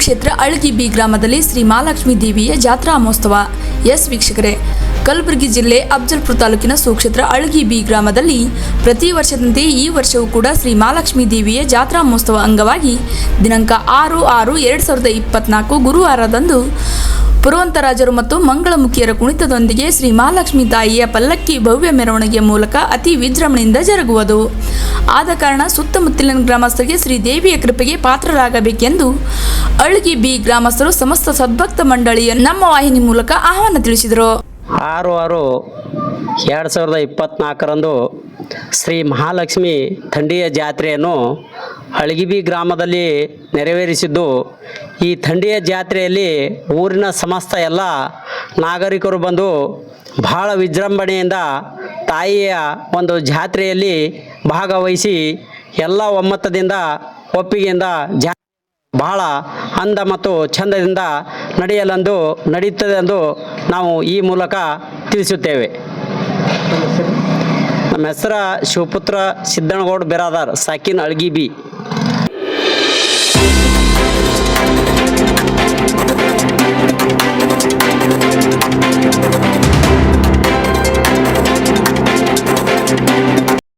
ಸುಕ್ಷೇತ್ರ ಅಳಗಿ ಬಿ ಗ್ರಾಮದಲ್ಲಿ ಶ್ರೀ ಮಹಾಲಕ್ಷ್ಮೀ ದೇವಿಯ ಜಾತ್ರಾ ಮಹೋತ್ಸವ. ಎಸ್ ವೀಕ್ಷಕರೇ, ಕಲಬುರಗಿ ಜಿಲ್ಲೆ ಅಫಜಲಪುರ ತಾಲೂಕಿನ ಸುಕ್ಷೇತ್ರ ಅಳಗಿ ಬಿ ಗ್ರಾಮದಲ್ಲಿ ಪ್ರತಿ ವರ್ಷದಂತೆ ಈ ವರ್ಷವೂ ಕೂಡ ಶ್ರೀ ಮಹಾಲಕ್ಷ್ಮೀ ದೇವಿಯ ಜಾತ್ರಾ ಮಹೋತ್ಸವ ಅಂಗವಾಗಿ ದಿನಾಂಕ 6/6/2024 ಗುರುವಾರದಂದು ಪುರವಂತರಾಜರು ಮತ್ತು ಮಂಗಳಮುಖಿಯರ ಕುಣಿತದೊಂದಿಗೆ ಶ್ರೀ ಮಹಾಲಕ್ಷ್ಮೀ ತಾಯಿಯ ಪಲ್ಲಕ್ಕಿ ಭವ್ಯ ಮೆರವಣಿಗೆಯ ಮೂಲಕ ಅತಿ ವಿಜೃಂಭಣೆಯಿಂದ ಜರುಗುವುದು. ಆದ ಕಾರಣ ಸುತ್ತಮುತ್ತಲಿನ ಗ್ರಾಮಸ್ಥರಿಗೆ ಶ್ರೀದೇವಿಯ ಕೃಪೆಗೆ ಪಾತ್ರರಾಗಬೇಕೆಂದು ಅಳಗಿ ಬಿ ಗ್ರಾಮಸ್ಥರು ಸಮಸ್ತ ಸದ್ಭಕ್ತ ಮಂಡಳಿಯ ನಮ್ಮ ವಾಹಿನಿ ಮೂಲಕ ಆಹ್ವಾನ ತಿಳಿಸಿದರು. 6/6/2024 ಶ್ರೀ ಮಹಾಲಕ್ಷ್ಮಿ ಥಂಡಿಯ ಜಾತ್ರೆಯನ್ನು ಅಳಗಿಬಿ ಗ್ರಾಮದಲ್ಲಿ ನೆರವೇರಿಸಿದ್ದು, ಈ ಥಂಡಿಯ ಜಾತ್ರೆಯಲ್ಲಿ ಊರಿನ ಸಮಸ್ತ ಎಲ್ಲ ನಾಗರಿಕರು ಬಂದು ಬಹಳ ವಿಜೃಂಭಣೆಯಿಂದ ತಾಯಿಯ ಒಂದು ಜಾತ್ರೆಯಲ್ಲಿ ಭಾಗವಹಿಸಿ ಎಲ್ಲ ಒಮ್ಮತದಿಂದ ಒಪ್ಪಿಗೆಯಿಂದ ಬಹಳ ಅಂದ ಮತ್ತು ಚಂದದಿಂದ ನಡೆಯುತ್ತದೆ ಎಂದು ನಾವು ಈ ಮೂಲಕ ತಿಳಿಸುತ್ತೇವೆ. ನಮ್ಮ ಹೆಸರು ಶಿವಪುತ್ರ ಸಿದ್ದನಗೌಡ ಬಿರಾದಾರ್ ಸಾಕಿನ್ ಅಳಗಿ ಬಿ.